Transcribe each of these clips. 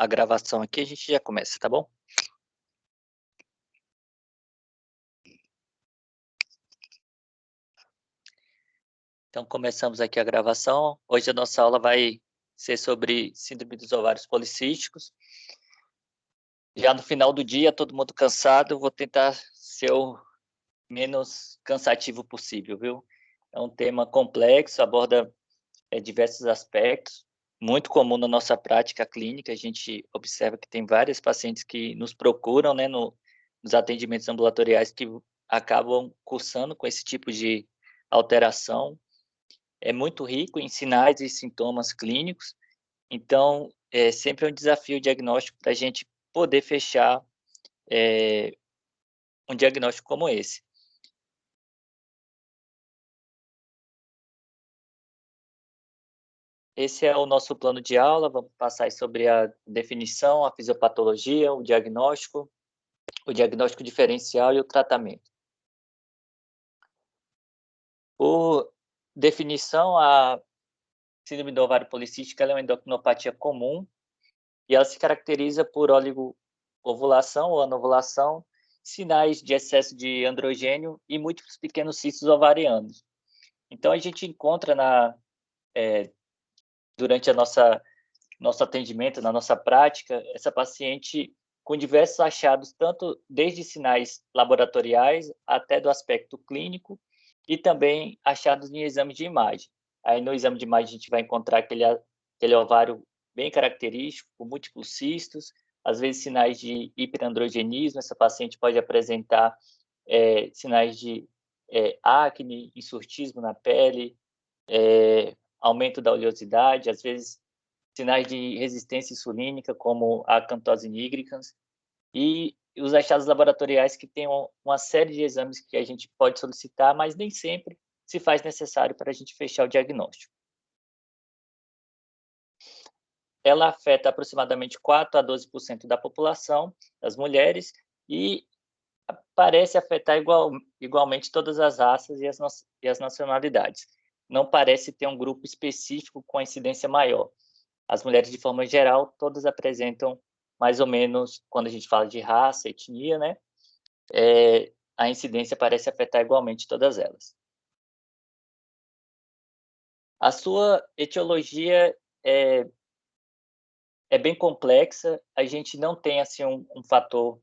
a gravação aqui, a gente já começa, tá bom? Então, começamos aqui a gravação. Hoje a nossa aula vai ser sobre síndrome dos ovários policísticos. Já no final do dia, todo mundo cansado, vou tentar ser o menos cansativo possível, viu? É um tema complexo, aborda diversos aspectos, muito comum na nossa prática clínica. A gente observa que tem vários pacientes que nos procuram, né, nos atendimentos ambulatoriais que acabam cursando com esse tipo de alteração. É muito rico em sinais e sintomas clínicos, então é sempre um desafio diagnóstico para a gente poder fechar um diagnóstico como esse. Esse é o nosso plano de aula. Vamos passar sobre a definição, a fisiopatologia, o diagnóstico diferencial e o tratamento. Por definição, a síndrome do ovário policístico é uma endocrinopatia comum e ela se caracteriza por oligoovulação ou anovulação, sinais de excesso de androgênio e múltiplos pequenos cistos ovarianos. Então, a gente encontra durante a nosso atendimento, na nossa prática, essa paciente com diversos achados, tanto desde sinais laboratoriais até do aspecto clínico, e também achados em exame de imagem. Aí, no exame de imagem, a gente vai encontrar aquele ovário bem característico, com múltiplos cistos, às vezes sinais de hiperandrogenismo. Essa paciente pode apresentar sinais de acne, hirsutismo na pele, aumento da oleosidade, às vezes sinais de resistência insulínica, como a acantose nigricans, e os achados laboratoriais que têm uma série de exames que a gente pode solicitar, mas nem sempre se faz necessário para a gente fechar o diagnóstico. Ela afeta aproximadamente 4 a 12% da população, das mulheres, e parece afetar igualmente todas as raças e as nacionalidades. Não parece ter um grupo específico com incidência maior. As mulheres, de forma geral, todas apresentam mais ou menos, quando a gente fala de raça, etnia, né? A incidência parece afetar igualmente todas elas. A sua etiologia é bem complexa. A gente não tem assim um fator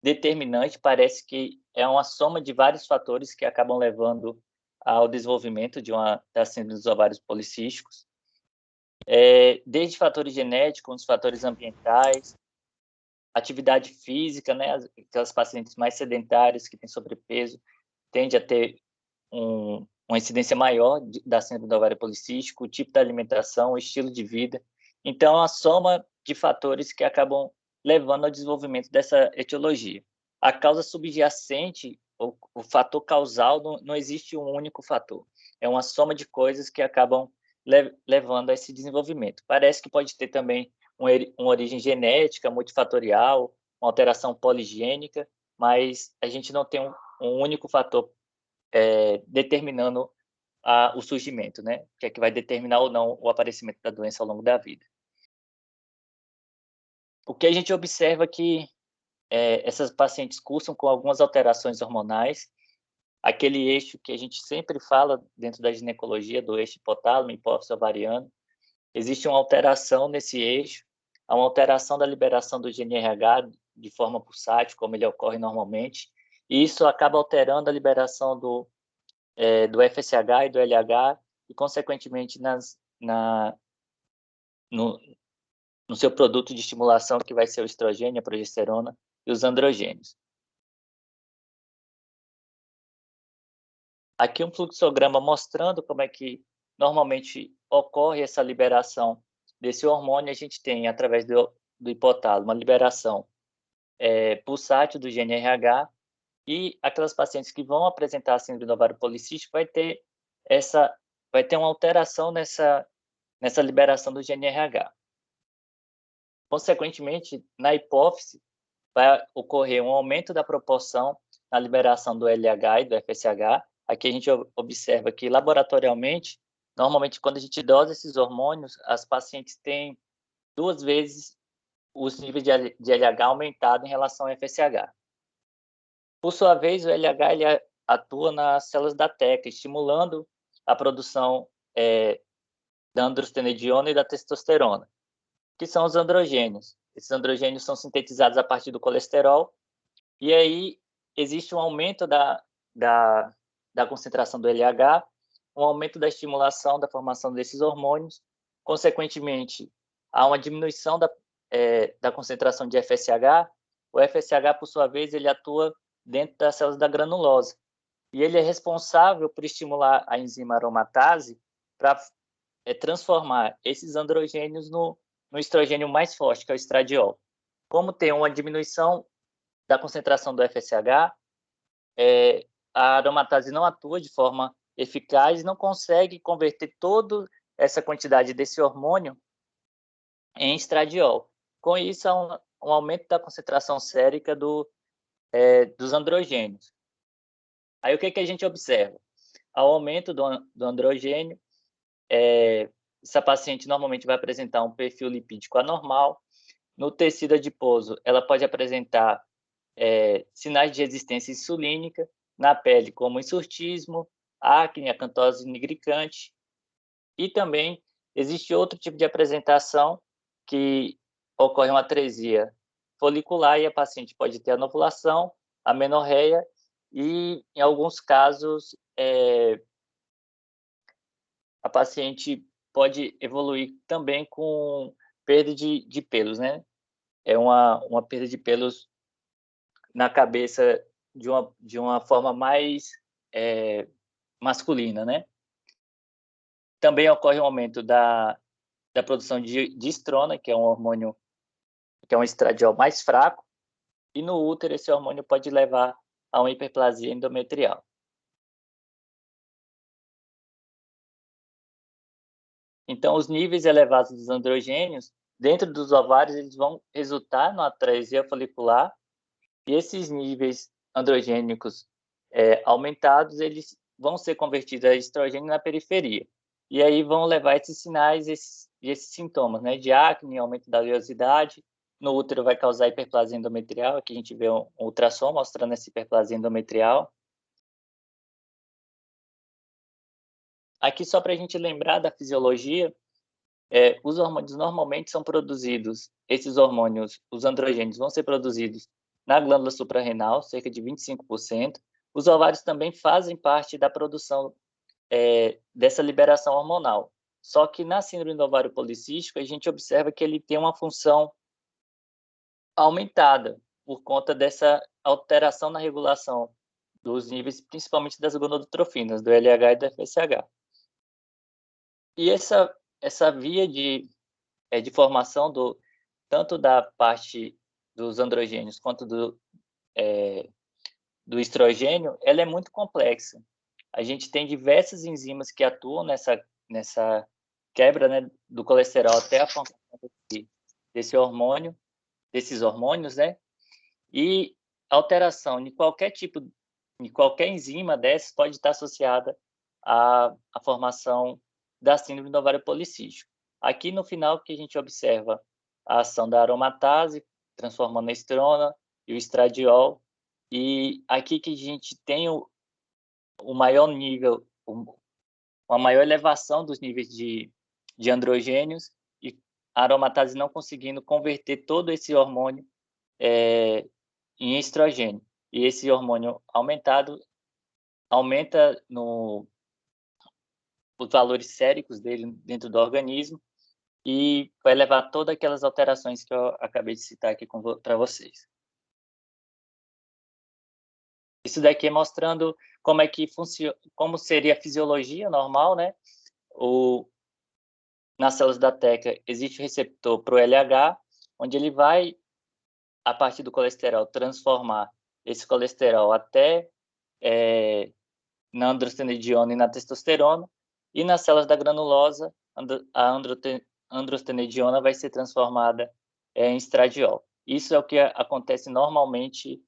determinante. Parece que é uma soma de vários fatores que acabam levando ao desenvolvimento da síndrome dos ovários policísticos. Desde fatores genéticos, fatores ambientais, atividade física, né? Aquelas pacientes mais sedentárias que têm sobrepeso tende a ter uma incidência maior da síndrome do ovário policístico, o tipo da alimentação, o estilo de vida. Então, é uma soma de fatores que acabam levando ao desenvolvimento dessa etiologia. A causa subjacente, o fator causal, não existe um único fator. É uma soma de coisas que acabam levando a esse desenvolvimento. Parece que pode ter também uma origem genética, multifatorial, uma alteração poligênica, mas a gente não tem um único fator determinando o surgimento, né? Que é que vai determinar ou não o aparecimento da doença ao longo da vida. O que a gente observa é que essas pacientes cursam com algumas alterações hormonais, aquele eixo que a gente sempre fala dentro da ginecologia, do eixo hipotálamo, hipófise ovariano. Existe uma alteração nesse eixo, há uma alteração da liberação do GNRH de forma pulsátil, como ele ocorre normalmente, e isso acaba alterando a liberação do FSH e do LH, e, consequentemente, no seu produto de estimulação, que vai ser o estrogênio, a progesterona e os androgênios. Aqui um fluxograma mostrando como é que normalmente ocorre essa liberação desse hormônio. A gente tem, através do hipotálamo, uma liberação pulsátil do GNRH, e aquelas pacientes que vão apresentar a síndrome do ovário policístico vai ter uma alteração nessa liberação do GNRH. Consequentemente, na hipófise, vai ocorrer um aumento da proporção na liberação do LH e do FSH. Aqui a gente observa que, laboratorialmente, normalmente, quando a gente dosa esses hormônios, as pacientes têm 2 vezes os níveis de LH aumentado em relação ao FSH. Por sua vez, o LH ele atua nas células da teca, estimulando a produção da androstenediona e da testosterona, que são os androgênios. Esses androgênios são sintetizados a partir do colesterol, e aí existe um aumento da concentração do LH, um aumento da estimulação da formação desses hormônios, consequentemente, há uma diminuição da concentração de FSH. O FSH, por sua vez, ele atua dentro das células da granulose, e ele é responsável por estimular a enzima aromatase para transformar esses androgênios no estrogênio mais forte, que é o estradiol. Como tem uma diminuição da concentração do FSH, a aromatase não atua de forma eficaz e não consegue converter toda essa quantidade desse hormônio em estradiol. Com isso, há um aumento da concentração sérica dos androgênios. Aí, o que a gente observa? Ao aumento do androgênio, essa paciente normalmente vai apresentar um perfil lipídico anormal. No tecido adiposo, ela pode apresentar sinais de resistência insulínica, na pele, como insurtismo, acne, acantose nigricante, e também existe outro tipo de apresentação que ocorre uma atresia folicular e a paciente pode ter anovulação, amenorreia e, em alguns casos, a paciente pode evoluir também com perda de pelos, né? É uma perda de pelos na cabeça de uma forma mais masculina, né? Também ocorre um aumento da produção de estrona, que é um hormônio, que é um estradiol mais fraco, e no útero esse hormônio pode levar a uma hiperplasia endometrial. Então, os níveis elevados dos androgênios dentro dos ovários eles vão resultar na atresia folicular, e esses níveis androgênicos aumentados, eles vão ser convertidos a estrogênio na periferia. E aí vão levar esses sinais, esses sintomas, né, de acne, aumento da oleosidade. No útero vai causar hiperplasia endometrial, aqui a gente vê um ultrassom mostrando essa hiperplasia endometrial. Aqui só para a gente lembrar da fisiologia, os hormônios normalmente são produzidos, esses hormônios, os androgênios, vão ser produzidos na glândula suprarrenal, cerca de 25%. Os ovários também fazem parte da produção dessa liberação hormonal. Só que na síndrome do ovário policístico, a gente observa que ele tem uma função aumentada por conta dessa alteração na regulação dos níveis, principalmente das gonadotrofinas, do LH e do FSH. E essa via de formação tanto da parte dos androgênios quanto do estrogênio, ela é muito complexa. A gente tem diversas enzimas que atuam nessa quebra, né, do colesterol até a formação desses hormônios, né? E alteração em qualquer enzima dessas pode estar associada à formação da síndrome do ovário policístico. Aqui no final que a gente observa a ação da aromatase, transformando a estrona e o estradiol, e aqui que a gente tem o maior nível, uma maior elevação dos níveis de androgênios, e a aromatase não conseguindo converter todo esse hormônio em estrogênio. E esse hormônio aumentado aumenta os valores séricos dele dentro do organismo e vai levar todas aquelas alterações que eu acabei de citar aqui para vocês. Isso daqui é mostrando como é que funciona, como seria a fisiologia normal, né? Nas células da teca existe o receptor para o LH, onde ele vai, a partir do colesterol, transformar esse colesterol até na androstenediona e na testosterona, e nas células da granulosa, a androstenediona vai ser transformada em estradiol. Isso é o que acontece normalmente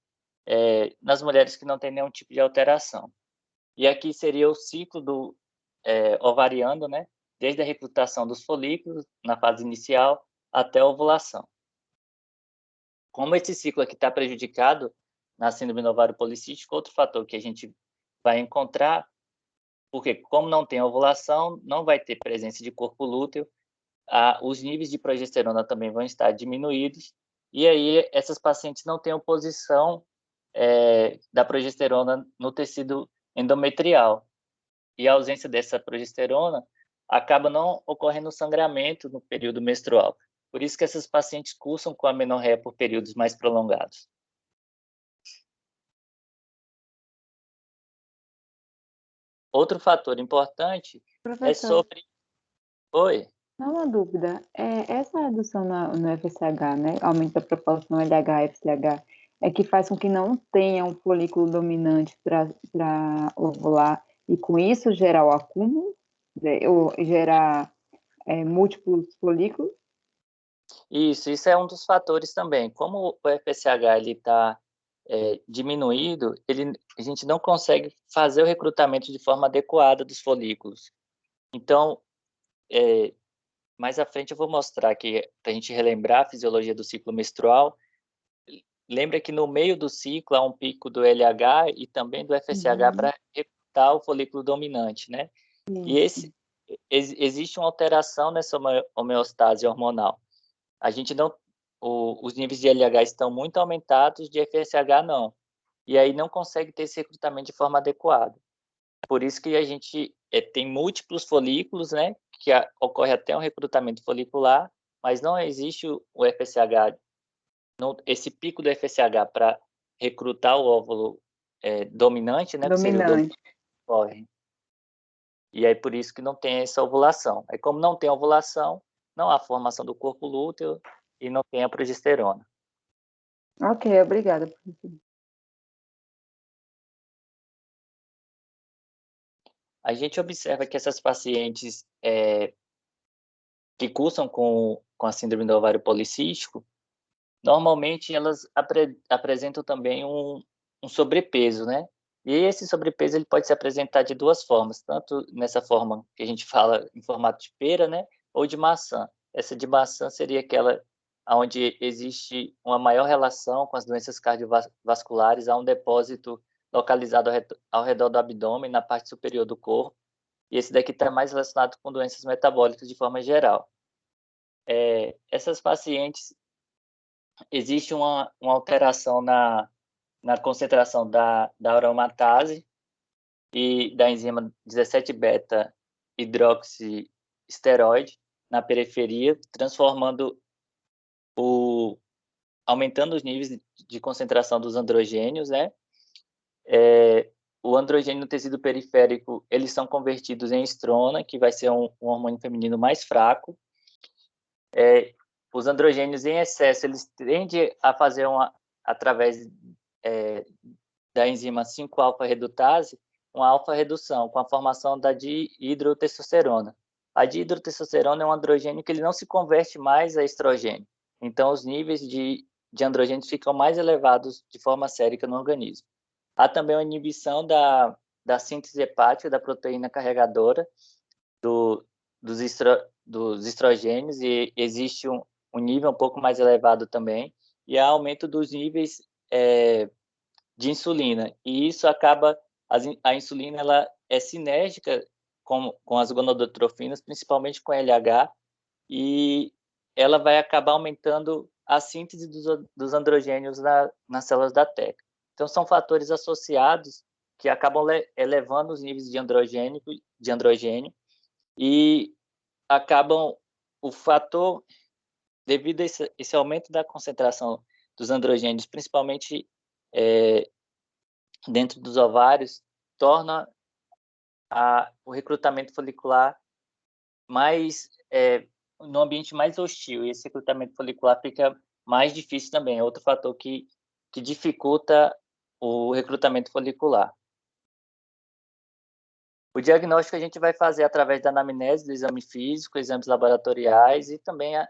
nas mulheres que não têm nenhum tipo de alteração. E aqui seria o ciclo do ovariano, né? Desde a recrutação dos folículos, na fase inicial, até a ovulação. como esse ciclo aqui está prejudicado na síndrome do ovário policístico, outro fator que a gente vai encontrar, porque como não tem ovulação, não vai ter presença de corpo lúteo, os níveis de progesterona também vão estar diminuídos, e aí essas pacientes não têm oposição da progesterona no tecido endometrial. E a ausência dessa progesterona acaba não ocorrendo sangramento no período menstrual. Por isso que essas pacientes cursam com amenorreia por períodos mais prolongados. Outro fator importante é Professor, sobre... Oi? não uma dúvida, essa redução no FSH, né, aumento da proporção LH-FSH, é que faz com que não tenha um folículo dominante para ovular e com isso gerar o acúmulo, ou gerar múltiplos folículos? Isso é um dos fatores também. Como o FSH está diminuído, a gente não consegue fazer o recrutamento de forma adequada dos folículos. Então, mais à frente eu vou mostrar aqui, para a gente relembrar a fisiologia do ciclo menstrual. Lembra que no meio do ciclo há um pico do LH e também do FSH para recrutar o folículo dominante, né? E existe uma alteração nessa homeostase hormonal. A gente não, os níveis de LH estão muito aumentados, de FSH não. E aí não consegue ter esse recrutamento de forma adequada. Por isso que a gente tem múltiplos folículos, né? Que ocorre até um recrutamento folicular, mas não existe o FSH, esse pico do FSH para recrutar o óvulo dominante, né? Que seria o Dominante. ocorre. E aí por isso que não tem essa ovulação. Aí como não tem ovulação, não há formação do corpo lúteo e não tem a progesterona. Ok, obrigada, professor. A gente observa que essas pacientes que cursam com a síndrome do ovário policístico, normalmente elas apresentam também um sobrepeso, né? E esse sobrepeso ele pode se apresentar de duas formas, tanto nessa forma que a gente fala em formato de pera, né? Ou de maçã. Essa de maçã seria aquela onde existe uma maior relação com as doenças cardiovasculares, há um depósito localizado ao redor do abdômen, na parte superior do corpo, e esse daqui está mais relacionado com doenças metabólicas de forma geral. Essas pacientes, existe uma alteração na concentração da aromatase e da enzima 17-beta-hidroxisteroide na periferia, aumentando os níveis de concentração dos androgênios, né? O androgênio no tecido periférico, eles são convertidos em estrona, que vai ser um hormônio feminino mais fraco. Os androgênios em excesso, eles tendem a fazer através da enzima 5-alfa-redutase, uma alfa-redução, com a formação da dihidrotestosterona. A dihidrotestosterona é um androgênio que ele não se converte mais a estrogênio. Então, os níveis de androgênios ficam mais elevados de forma sérica no organismo. Há também uma inibição da síntese hepática da proteína carregadora dos estrogênios, e existe um nível um pouco mais elevado também, e há aumento dos níveis de insulina, e isso acaba, a insulina ela é sinérgica com as gonadotrofinas, principalmente com LH, e ela vai acabar aumentando a síntese dos androgênios nas células da teca. Então, são fatores associados que acabam elevando os níveis de androgênio e acabam, o fator, devido a esse aumento da concentração dos androgênios, principalmente dentro dos ovários, torna o recrutamento folicular mais no ambiente mais hostil, e esse recrutamento folicular fica mais difícil também. É outro fator que dificulta o recrutamento folicular. O diagnóstico a gente vai fazer através da anamnese, do exame físico, exames laboratoriais, e também a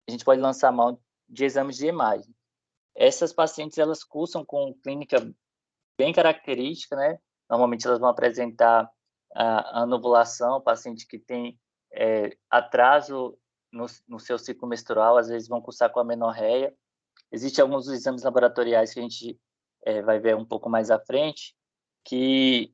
gente pode lançar mão de exames de imagem. Essas pacientes, elas cursam com clínica bem característica, né? Normalmente elas vão apresentar a anovulação, paciente que tem atraso no seu ciclo menstrual, às vezes vão cursar com amenorreia, Existem alguns exames laboratoriais que a gente vai ver um pouco mais à frente, que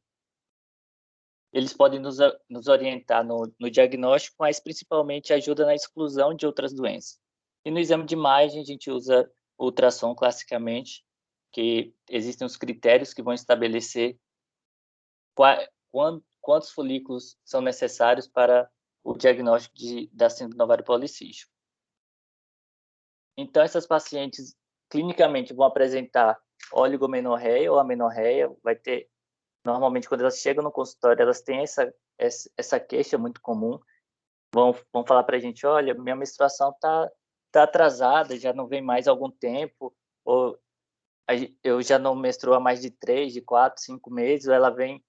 eles podem nos orientar no diagnóstico, mas principalmente ajuda na exclusão de outras doenças. E no exame de imagem, a gente usa o ultrassom classicamente, que existem os critérios que vão estabelecer quantos folículos são necessários para o diagnóstico da síndrome do ovário policístico. Então, essas pacientes clinicamente vão apresentar oligomenorreia ou amenorreia, normalmente quando elas chegam no consultório, elas têm essa queixa muito comum, vão falar para a gente, olha, minha menstruação tá atrasada, já não vem mais há algum tempo, ou eu já não menstruo há mais de 3, de 4, 5 meses, ou ela vem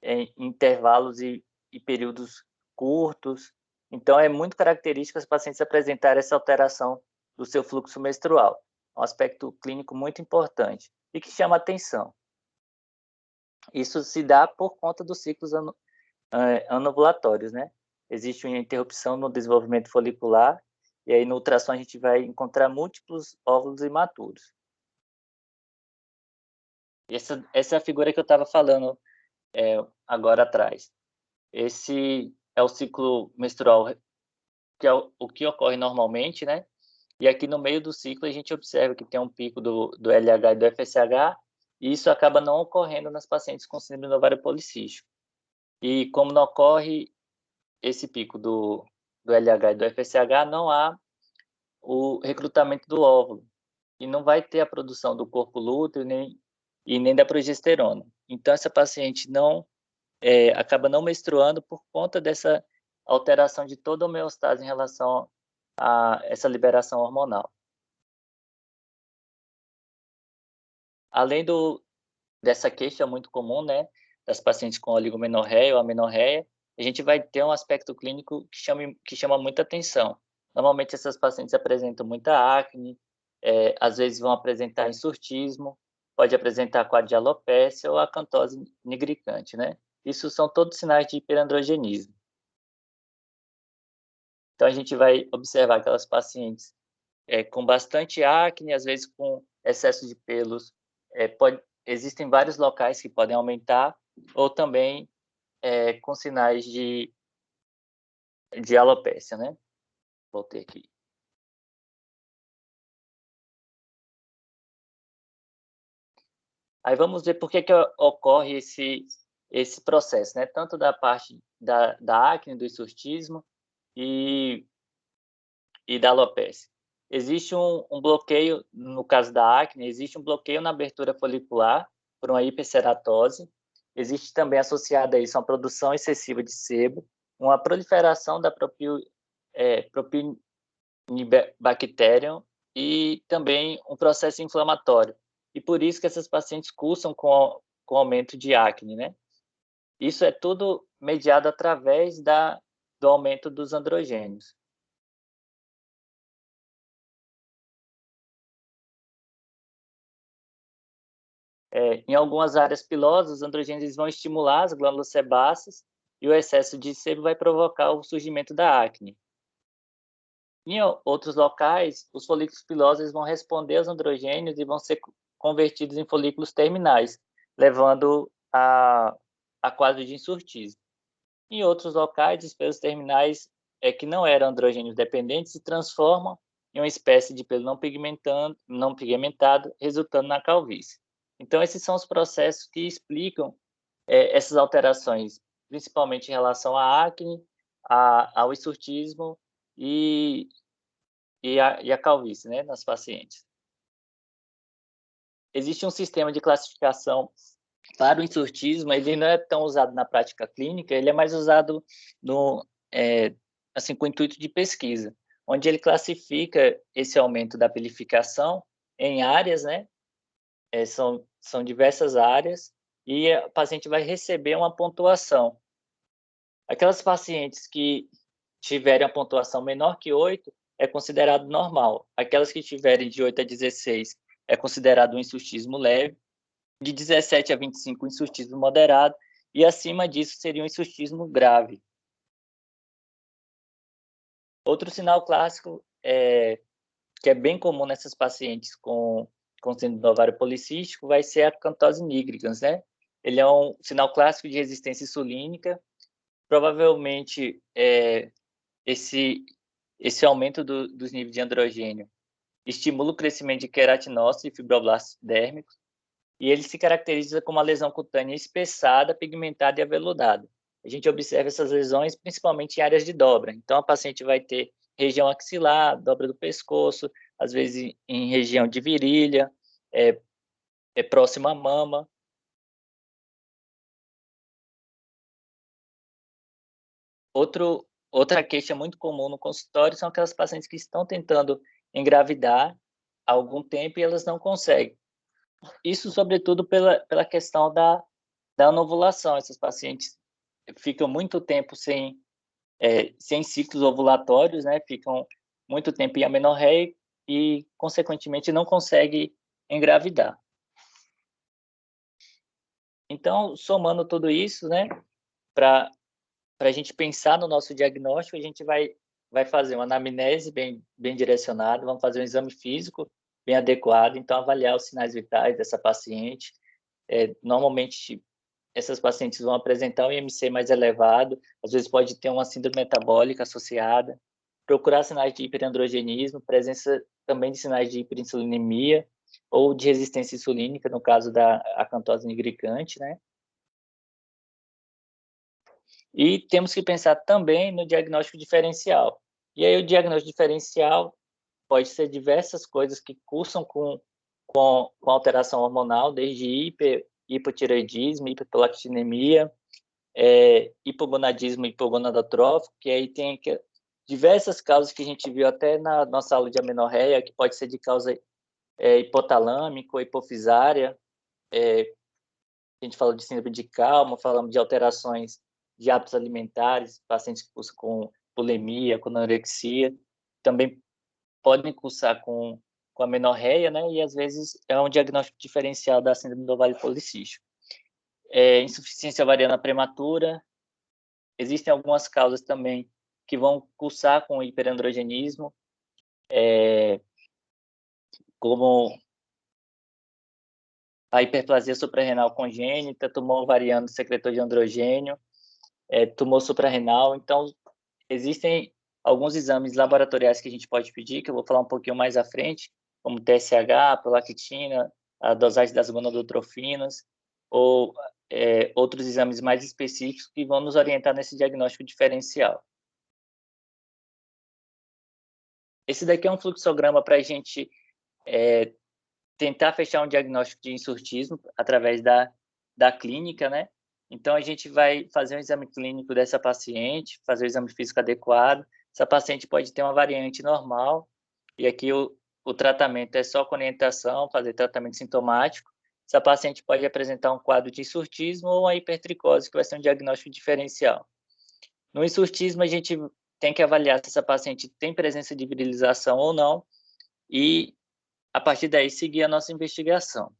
em intervalos e períodos curtos. Então, é muito característico as pacientes apresentarem essa alteração do seu fluxo menstrual. Um aspecto clínico muito importante e que chama atenção. Isso se dá por conta dos ciclos anovulatórios, né? Existe uma interrupção no desenvolvimento folicular e aí no ultrassom a gente vai encontrar múltiplos óvulos imaturos. Essa é a figura que eu estava falando agora atrás. Esse é o ciclo menstrual, que é o que ocorre normalmente, né? E aqui no meio do ciclo a gente observa que tem um pico do LH e do FSH, e isso acaba não ocorrendo nas pacientes com síndrome do ovário policístico. E como não ocorre esse pico do LH e do FSH, não há o recrutamento do óvulo, e não vai ter a produção do corpo lúteo e nem da progesterona. Então, essa paciente acaba não menstruando por conta dessa alteração de toda a homeostase em relação a essa liberação hormonal. Além dessa queixa muito comum, né, das pacientes com oligomenorreia ou amenorreia, a gente vai ter um aspecto clínico que chama muita atenção. Normalmente, essas pacientes apresentam muita acne, às vezes vão apresentar insurtismo, pode apresentar quadro de alopécia ou acantose nigricante, né? Isso são todos sinais de hiperandrogenismo. Então, a gente vai observar aquelas pacientes com bastante acne, às vezes com excesso de pelos. Existem vários locais que podem aumentar, ou também com sinais de alopécia, né? Voltei aqui. Aí vamos ver por que ocorre esse processo, né? Tanto da parte da acne, do hirsutismo e da alopécia. Existe um bloqueio, no caso da acne, existe um bloqueio na abertura folicular por uma hiperceratose. Existe também associada a isso uma produção excessiva de sebo, uma proliferação da Propionibacterium e também um processo inflamatório. E por isso que essas pacientes cursam com aumento de acne, né? Isso é tudo mediado através do aumento dos androgênios. Em algumas áreas pilosas, os androgênios vão estimular as glândulas sebáceas e o excesso de sebo vai provocar o surgimento da acne. Em outros locais, os folículos pilosos vão responder aos androgênios e vão ser convertidos em folículos terminais, levando a quadro de hirsutismo. Em outros locais, os pelos terminais que não eram androgênios dependentes se transformam em uma espécie de pelo não pigmentado, resultando na calvície. Então, esses são os processos que explicam essas alterações, principalmente em relação à acne, ao hirsutismo e a calvície, né, nas pacientes. Existe um sistema de classificação para o hirsutismo, ele não é tão usado na prática clínica, ele é mais usado assim, com o intuito de pesquisa, onde ele classifica esse aumento da pilificação em áreas, né? São diversas áreas, e o paciente vai receber uma pontuação. Aquelas pacientes que tiverem a pontuação menor que 8 é considerado normal. Aquelas que tiverem de 8 a 16 é considerado um hirsutismo leve, de 17 a 25 um hirsutismo moderado, e acima disso seria um hirsutismo grave. Outro sinal clássico que é bem comum nessas pacientes com síndrome do ovário policístico, vai ser a acantose nigricans, né? Ele é um sinal clássico de resistência insulínica. Provavelmente, esse aumento dos níveis de androgênio estimula o crescimento de queratinócitos e fibroblastos dérmicos, e ele se caracteriza como uma lesão cutânea espessada, pigmentada e aveludada. A gente observa essas lesões principalmente em áreas de dobra. Então, a paciente vai ter região axilar, dobra do pescoço, às vezes em região de virilha, próximo à mama. Outra queixa muito comum no consultório são aquelas pacientes que estão tentando engravidar há algum tempo e elas não conseguem. Isso, sobretudo, pela questão da anovulação. Essas pacientes ficam muito tempo sem ciclos ovulatórios, né? Ficam muito tempo em amenorreia e, consequentemente, não conseguem engravidar. Então, somando tudo isso, né, para a gente pensar no nosso diagnóstico, a gente vai fazer uma anamnese bem direcionada, vamos fazer um exame físico bem adequado, então avaliar os sinais vitais dessa paciente. Normalmente, essas pacientes vão apresentar um IMC mais elevado, às vezes pode ter uma síndrome metabólica associada, procurar sinais de hiperandrogenismo, presença também de sinais de hiperinsulinemia ou de resistência insulínica, no caso da acantose nigricante, né? E temos que pensar também no diagnóstico diferencial. E aí o diagnóstico diferencial pode ser diversas coisas que cursam com alteração hormonal, desde hipotireoidismo, hiperprolactinemia, hipogonadismo hipogonadotrófico, que aí tem diversas causas que a gente viu até na nossa aula de amenorreia, que pode ser de causa hipotalâmica ou hipofisária. A gente falou de síndrome de Kalman, falamos de alterações de hábitos alimentares, pacientes que cursam com bulimia, com anorexia, também podem cursar com amenorreia, né? E às vezes é um diagnóstico diferencial da síndrome do ovário policístico. Insuficiência ovariana prematura. Existem algumas causas também que vão cursar com hiperandrogenismo, como a hiperplasia suprarrenal congênita, tumor ovariano secretor de androgênio, tumor suprarrenal. Então, existem alguns exames laboratoriais que a gente pode pedir, que eu vou falar um pouquinho mais à frente, como TSH, prolactina, a dosagem das gonadotrofinas, ou outros exames mais específicos que vão nos orientar nesse diagnóstico diferencial. Esse daqui é um fluxograma para a gente tentar fechar um diagnóstico de insurtismo através da clínica, né? Então, a gente vai fazer um exame clínico dessa paciente, fazer o exame físico adequado. Essa paciente pode ter uma variante normal, e aqui o tratamento é só com orientação, fazer tratamento sintomático. Essa paciente pode apresentar um quadro de insurtismo ou uma hipertricose, que vai ser um diagnóstico diferencial. No insurtismo, a gente tem que avaliar se essa paciente tem presença de virilização ou não, e, a partir daí, seguir a nossa investigação.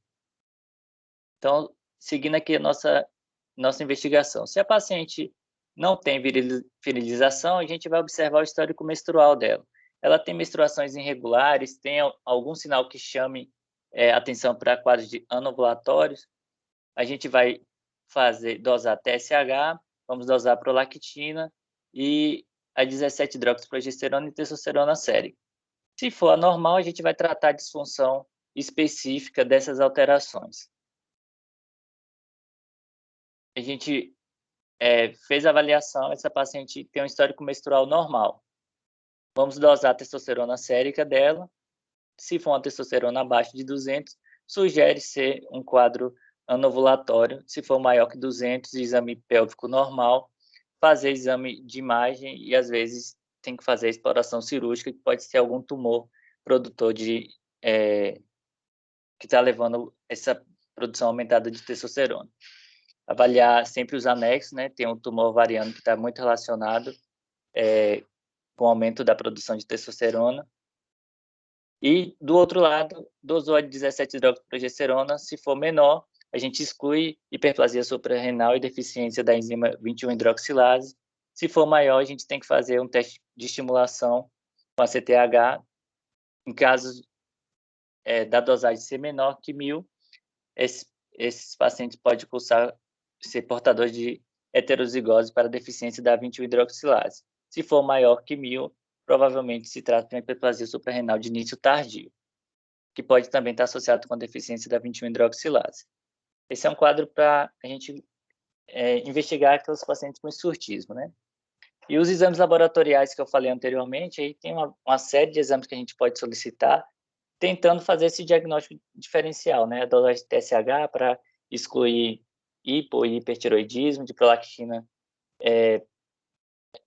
Então, seguindo aqui a nossa investigação. Se a paciente não tem virilização, a gente vai observar o histórico menstrual dela. Ela tem menstruações irregulares, tem algum sinal que chame atenção para quadros de anovulatórios, a gente vai dosar TSH, vamos dosar prolactina e a 17-hidroxiprogesterona e testosterona sérica. Se for anormal, a gente vai tratar a disfunção específica dessas alterações. A gente fez a avaliação, essa paciente tem um histórico menstrual normal. Vamos dosar a testosterona sérica dela. Se for uma testosterona abaixo de 200, sugere ser um quadro anovulatório. Se for maior que 200, exame pélvico normal, fazer exame de imagem e, às vezes, tem que fazer exploração cirúrgica, que pode ser algum tumor produtor que está levando essa produção aumentada de testosterona. Avaliar sempre os anexos, né? Tem um tumor ovariano que está muito relacionado com o aumento da produção de testosterona. E, do outro lado, dosou a 17-hidroxiprogesterona. Se for menor, a gente exclui hiperplasia suprarrenal e deficiência da enzima 21-hidroxilase. Se for maior, a gente tem que fazer um teste de estimulação com a CTH Em casos da dosagem ser menor que 1.000, esses pacientes podem ser portadores de heterozigose para deficiência da 21-hidroxilase. Se for maior que 1.000, provavelmente se trata de uma hiperplasia suprarrenal de início tardio, que pode também estar associado com a deficiência da 21-hidroxilase. Esse é um quadro para a gente investigar aqueles pacientes com surtismo, né? E os exames laboratoriais que eu falei anteriormente, aí tem uma série de exames que a gente pode solicitar, tentando fazer esse diagnóstico diferencial, né? A dosagem de TSH para excluir hipo e hipertiroidismo, de prolactina,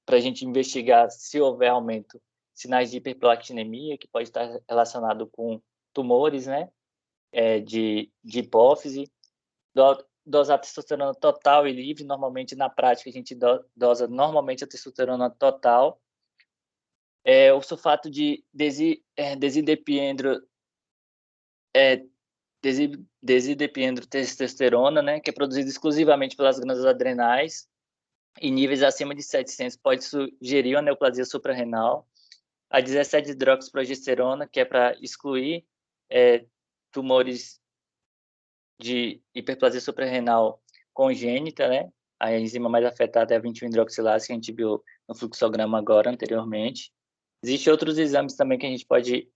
para a gente investigar se houver aumento, sinais de hiperprolactinemia, que pode estar relacionado com tumores, né? De hipófise, dosar testosterona total e livre. Normalmente, na prática, a gente dosa normalmente a testosterona total. O sulfato de desidepiendrotestosterona, né, que é produzido exclusivamente pelas glândulas adrenais, em níveis acima de 700, pode sugerir uma neoplasia suprarrenal. A 17-hidroxiprogesterona, que é para excluir tumores de hiperplasia suprarrenal congênita, né? A enzima mais afetada é a 21-hidroxilase, que a gente viu no fluxograma agora, anteriormente. Existem outros exames também que a gente pode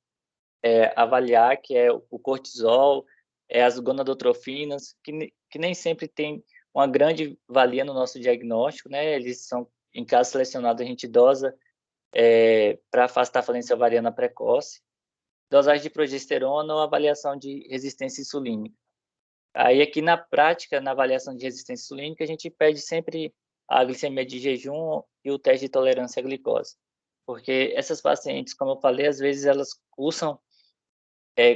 avaliar, que é o cortisol, as gonadotrofinas, que nem sempre tem uma grande valia no nosso diagnóstico, né? Eles são, em caso selecionado, a gente dosa para afastar a falência ovariana precoce, dosagem de progesterona ou avaliação de resistência insulínica. Aí aqui na prática, na avaliação de resistência insulínica, a gente pede sempre a glicemia de jejum e o teste de tolerância à glicose. Porque essas pacientes, como eu falei, às vezes elas cursam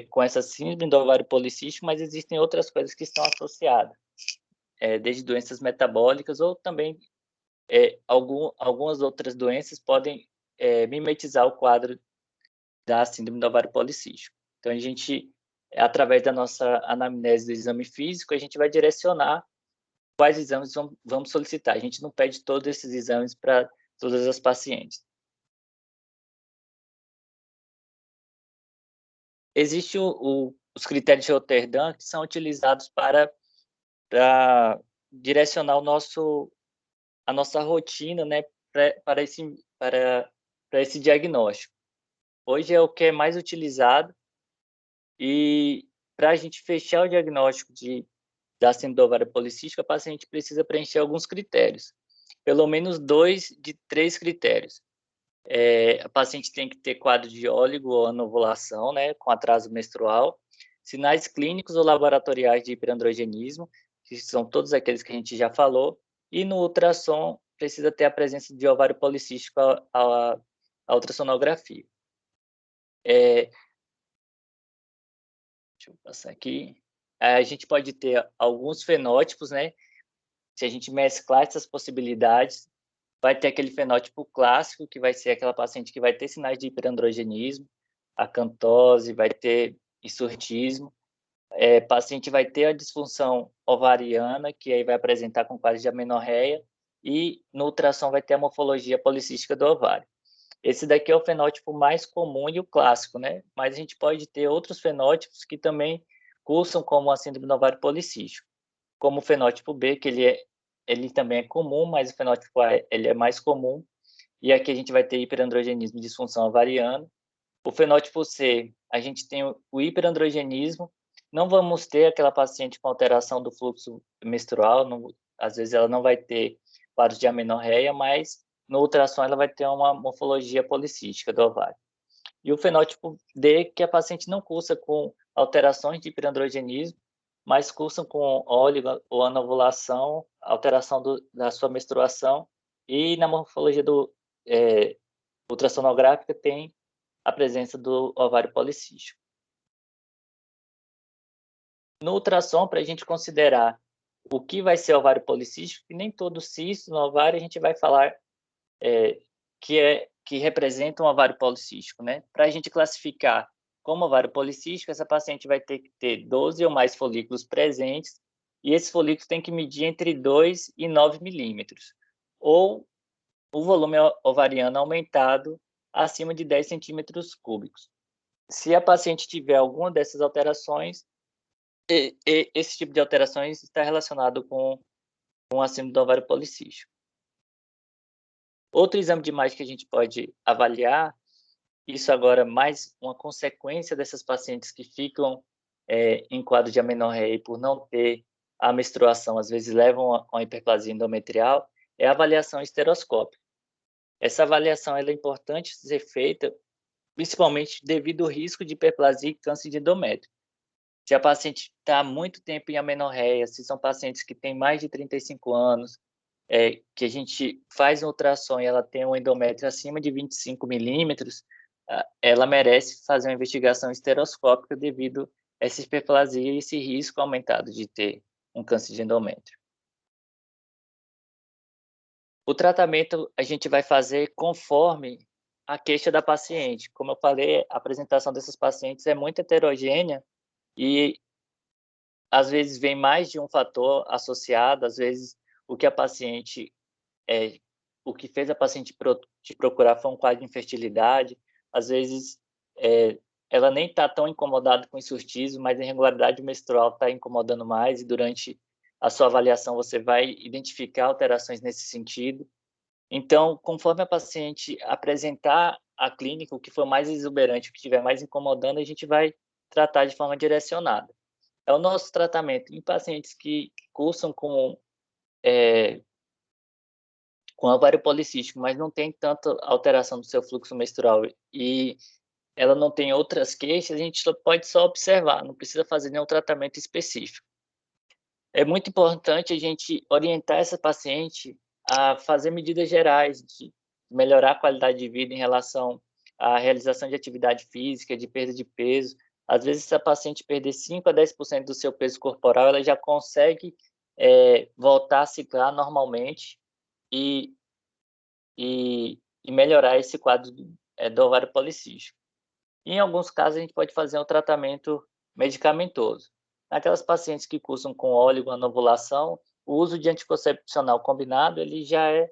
com essa síndrome do ovário policístico, mas existem outras coisas que estão associadas, desde doenças metabólicas ou também algumas outras doenças podem mimetizar o quadro da síndrome do ovário policístico. Então, a gente, através da nossa anamnese do exame físico, a gente vai direcionar quais exames vamos solicitar. A gente não pede todos esses exames para todas as pacientes. Existem os critérios de Rotterdam, que são utilizados para direcionar a nossa rotina, né, para esse diagnóstico. Hoje é o que é mais utilizado, e para a gente fechar o diagnóstico da síndrome do ovário policístico, a paciente precisa preencher alguns critérios, pelo menos 2 de 3 critérios. A paciente tem que ter quadro de óligo ou anovulação, né, com atraso menstrual, sinais clínicos ou laboratoriais de hiperandrogenismo, que são todos aqueles que a gente já falou, e no ultrassom precisa ter a presença de ovário policístico à ultrassonografia. Deixa eu passar aqui. A gente pode ter alguns fenótipos, né? Se a gente mesclar essas possibilidades, vai ter aquele fenótipo clássico, que vai ser aquela paciente que vai ter sinais de hiperandrogenismo, acantose, vai ter hirsutismo. Paciente vai ter a disfunção ovariana, que aí vai apresentar com quadro de amenorreia, e no ultrassom vai ter a morfologia policística do ovário. Esse daqui é o fenótipo mais comum e o clássico, né? Mas a gente pode ter outros fenótipos que também cursam como a síndrome do ovário policístico, como o fenótipo B, que ele também é comum, mas o fenótipo A ele é mais comum, e aqui a gente vai ter hiperandrogenismo e disfunção ovariana. O fenótipo C, a gente tem o hiperandrogenismo, não vamos ter aquela paciente com alteração do fluxo menstrual, às vezes ela não vai ter quadros de amenorreia, mas no ultrassom ela vai ter uma morfologia policística do ovário. E o fenótipo D, que a paciente não cursa com alterações de hiperandrogenismo, mas cursam com óleo ou anovulação, alteração da sua menstruação, e na morfologia ultrassonográfica tem a presença do ovário policístico. No ultrassom, para a gente considerar o que vai ser ovário policístico, que nem todo cisto no ovário a gente vai falar que representa um ovário policístico, né? Para a gente classificar como ovário policístico, essa paciente vai ter que ter 12 ou mais folículos presentes, e esses folículos têm que medir entre 2 e 9 milímetros, ou o volume ovariano aumentado acima de 10 centímetros cúbicos. Se a paciente tiver alguma dessas alterações, esse tipo de alterações está relacionado com a síndrome do ovário policístico. Outro exame de imagem que a gente pode avaliar, isso agora mais uma consequência dessas pacientes que ficam em quadro de amenorreia e por não ter a menstruação, às vezes levam a uma hiperplasia endometrial, é a avaliação esteroscópica. Essa avaliação ela é importante ser feita principalmente devido ao risco de hiperplasia e câncer de endométrio. Se a paciente está há muito tempo em amenorreia, se são pacientes que têm mais de 35 anos, que a gente faz um ultrassom e ela tem um endométrio acima de 25 milímetros, ela merece fazer uma investigação esteroscópica devido a essa hiperplasia e esse risco aumentado de ter um câncer de endométrio. O tratamento a gente vai fazer conforme a queixa da paciente. Como eu falei, a apresentação dessas pacientes é muito heterogênea e às vezes vem mais de um fator associado, às vezes o que a paciente o que fez a paciente te procurar foi um quadro de infertilidade, às vezes ela nem está tão incomodada com insurtismo, mas a irregularidade menstrual está incomodando mais e durante a sua avaliação você vai identificar alterações nesse sentido. Então, conforme a paciente apresentar a clínica, o que for mais exuberante, o que estiver mais incomodando, a gente vai tratar de forma direcionada. É o nosso tratamento em pacientes que cursam com ovário policístico, mas não tem tanta alteração do seu fluxo menstrual e ela não tem outras queixas, a gente pode só observar, não precisa fazer nenhum tratamento específico. É muito importante a gente orientar essa paciente a fazer medidas gerais de melhorar a qualidade de vida em relação à realização de atividade física, de perda de peso. Às vezes, se a paciente perder 5 a 10% do seu peso corporal, ela já consegue voltar a ciclar normalmente e, e melhorar esse quadro do ovário policístico. Em alguns casos, a gente pode fazer um tratamento medicamentoso. Naquelas pacientes que cursam com oligoanovulação, o uso de anticoncepcional combinado, ele já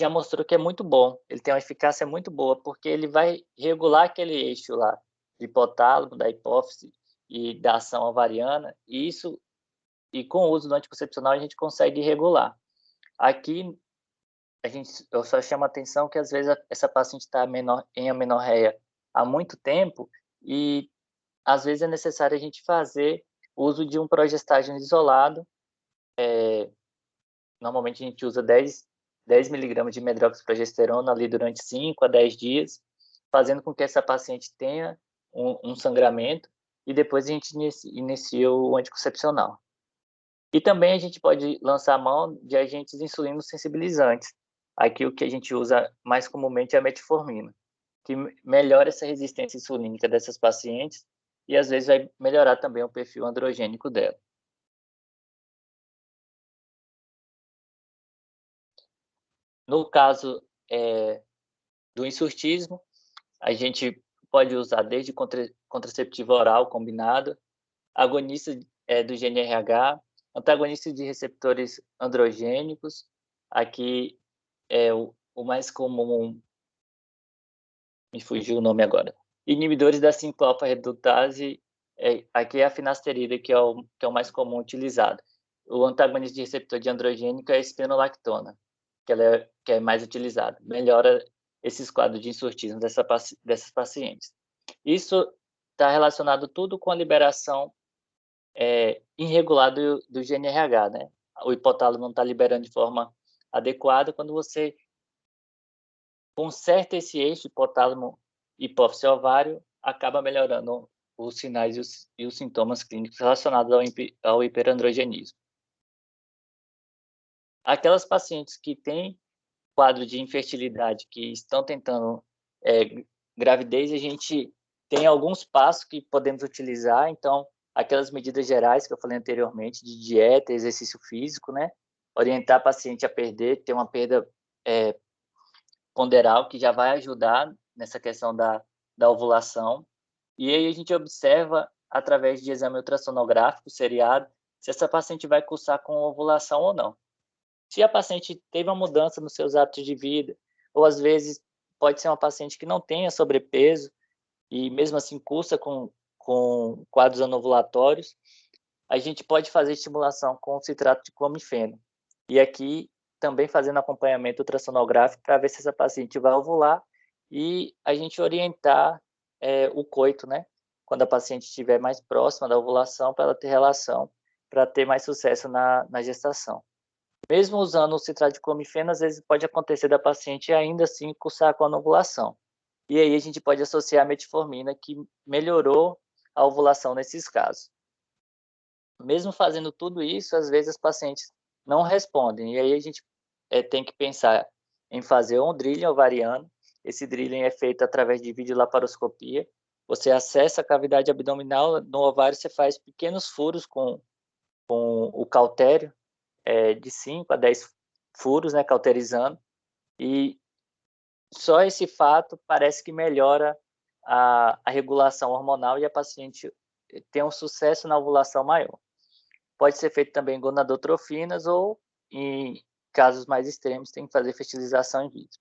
mostrou que é muito bom, ele tem uma eficácia muito boa, porque ele vai regular aquele eixo lá, do hipotálamo, da hipófise e da ação ovariana, e com o uso do anticoncepcional a gente consegue regular. Aqui, eu só chamo a atenção que às vezes essa paciente está em amenorreia há muito tempo e às vezes é necessário a gente fazer uso de um progestágeno isolado. Normalmente a gente usa 10 miligramas de medroxiprogesterona ali durante 5 a 10 dias, fazendo com que essa paciente tenha um sangramento e depois a gente inicia o anticoncepcional. E também a gente pode lançar a mão de agentes insulinos sensibilizantes. Aqui o que a gente usa mais comumente é a metformina, que melhora essa resistência insulínica dessas pacientes e às vezes vai melhorar também o perfil androgênico dela. No caso do insurtismo, a gente pode usar desde contraceptivo oral combinado, agonista do GnRH, antagonista de receptores androgênicos, aqui o mais comum, me fugiu o nome agora, inibidores da 5-alfa-redutase, aqui é a finasterida, que é o mais comum utilizado. O antagonista de receptor de androgênico é a espironolactona, que é mais utilizado. Melhora esses quadros de insurtismo dessas pacientes. Isso está relacionado tudo com a liberação irregular do GnRH, né? O hipotálamo não está liberando de forma adequada. Quando você conserta esse eixo hipotálamo, hipófise ovário, acaba melhorando os sinais e os sintomas clínicos relacionados ao hiperandrogenismo. Aquelas pacientes que têm quadro de infertilidade, que estão tentando gravidez, a gente tem alguns passos que podemos utilizar. Então, aquelas medidas gerais que eu falei anteriormente, de dieta, exercício físico, né? Orientar a paciente a ter uma perda ponderal, que já vai ajudar nessa questão da ovulação. E aí a gente observa, através de exame ultrassonográfico seriado, se essa paciente vai cursar com ovulação ou não. Se a paciente teve uma mudança nos seus hábitos de vida, ou às vezes pode ser uma paciente que não tenha sobrepeso, e mesmo assim cursa com quadros anovulatórios, a gente pode fazer estimulação com citrato de clomifeno. E aqui também fazendo acompanhamento ultrassonográfico para ver se essa paciente vai ovular e a gente orientar o coito, né? Quando a paciente estiver mais próxima da ovulação, para ela ter relação, para ter mais sucesso na gestação. Mesmo usando o citrato de clomifeno, às vezes pode acontecer da paciente ainda assim cursar com a ovulação. E aí a gente pode associar a metformina, que melhorou a ovulação nesses casos. Mesmo fazendo tudo isso, às vezes as pacientes não respondem. E aí a gente tem que pensar em fazer um drilling ovariano. Esse drilling é feito através de videolaparoscopia. Você acessa a cavidade abdominal, no ovário você faz pequenos furos com o cautério, de 5 a 10 furos, né, cauterizando. E só esse fato parece que melhora a regulação hormonal e a paciente tem um sucesso na ovulação maior. Pode ser feito também gonadotrofinas ou, em casos mais extremos, tem que fazer fertilização in vitro.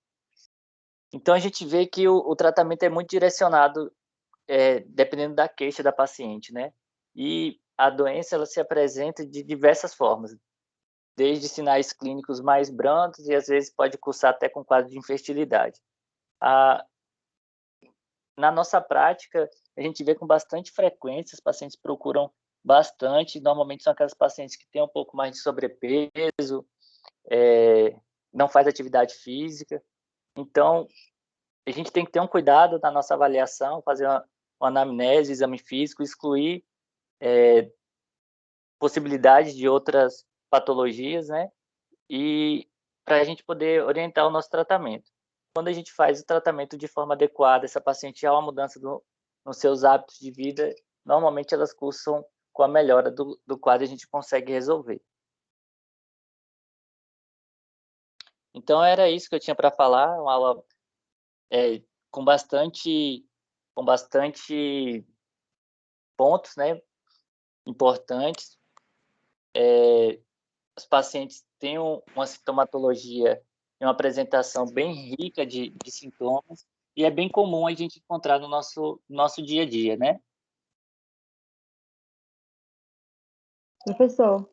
Então, a gente vê que o tratamento é muito direcionado, dependendo da queixa da paciente, né? E a doença, ela se apresenta de diversas formas, desde sinais clínicos mais brandos e, às vezes, pode cursar até com quadro de infertilidade. Na nossa prática, a gente vê com bastante frequência, os pacientes procuram bastante, normalmente são aquelas pacientes que têm um pouco mais de sobrepeso, não faz atividade física. Então, a gente tem que ter um cuidado na nossa avaliação, fazer uma anamnese, exame físico, excluir possibilidades de outras patologias, né? E para a gente poder orientar o nosso tratamento. Quando a gente faz o tratamento de forma adequada, essa paciente há uma mudança nos seus hábitos de vida, normalmente elas cursam com a melhora do quadro e a gente consegue resolver. Então, era isso que eu tinha para falar, uma aula com bastante pontos, né, importantes. Os pacientes têm uma sintomatologia e uma apresentação bem rica de sintomas, e é bem comum a gente encontrar no nosso dia a dia, né? Professor,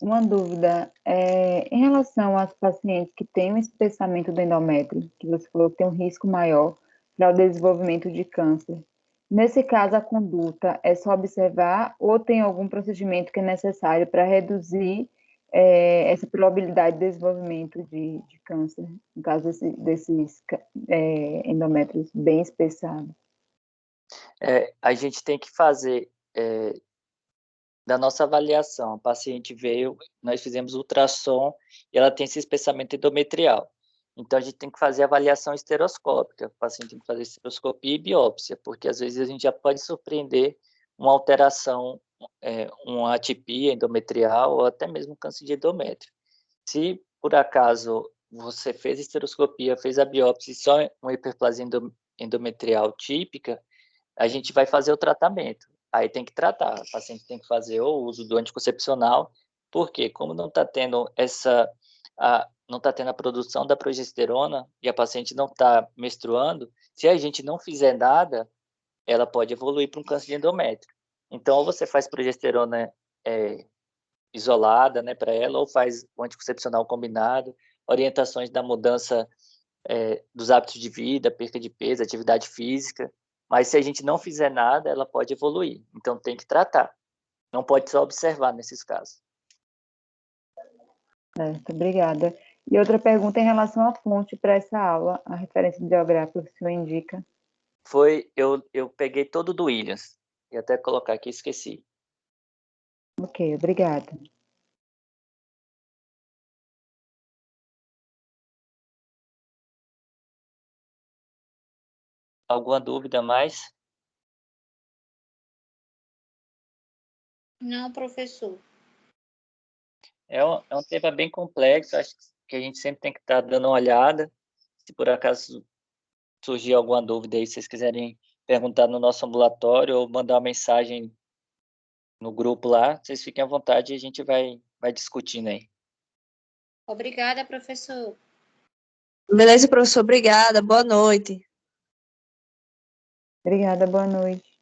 uma dúvida. Em relação às pacientes que têm um espessamento do endométrio, que você falou que tem um risco maior para o desenvolvimento de câncer. Nesse caso, a conduta é só observar ou tem algum procedimento que é necessário para reduzir essa probabilidade de desenvolvimento de câncer, no caso desses endométrios bem espessados? A gente tem que fazer da nossa avaliação. A paciente veio, nós fizemos ultrassom e ela tem esse espessamento endometrial. Então, a gente tem que fazer avaliação esteroscópica. O paciente tem que fazer esteroscopia e biópsia, porque às vezes a gente já pode surpreender uma alteração, uma atipia endometrial ou até mesmo câncer de endométrio. Se, por acaso, você fez esteroscopia, fez a biópsia e só uma hiperplasia endometrial típica, a gente vai fazer o tratamento. Aí tem que tratar, o paciente tem que fazer o uso do anticoncepcional, porque como não está tendo não está tendo a produção da progesterona e a paciente não está menstruando, se a gente não fizer nada, ela pode evoluir para um câncer de endométrio. Então, ou você faz progesterona isolada, né, para ela, ou faz o anticoncepcional combinado, orientações da mudança dos hábitos de vida, perca de peso, atividade física. Mas se a gente não fizer nada, ela pode evoluir. Então tem que tratar. Não pode só observar nesses casos. Certo, obrigada. E outra pergunta em relação à fonte para essa aula, a referência bibliográfica que o senhor indica. Eu peguei todo do Williams. E até colocar aqui, esqueci. Ok, obrigada. Alguma dúvida mais? Não, professor. É um tema bem complexo, acho que a gente sempre tem que estar dando uma olhada. Se por acaso surgir alguma dúvida aí, se vocês quiserem perguntar no nosso ambulatório ou mandar uma mensagem no grupo lá, vocês fiquem à vontade e a gente vai discutindo aí. Obrigada, professor. Beleza, professor. Obrigada. Boa noite. Obrigada, boa noite.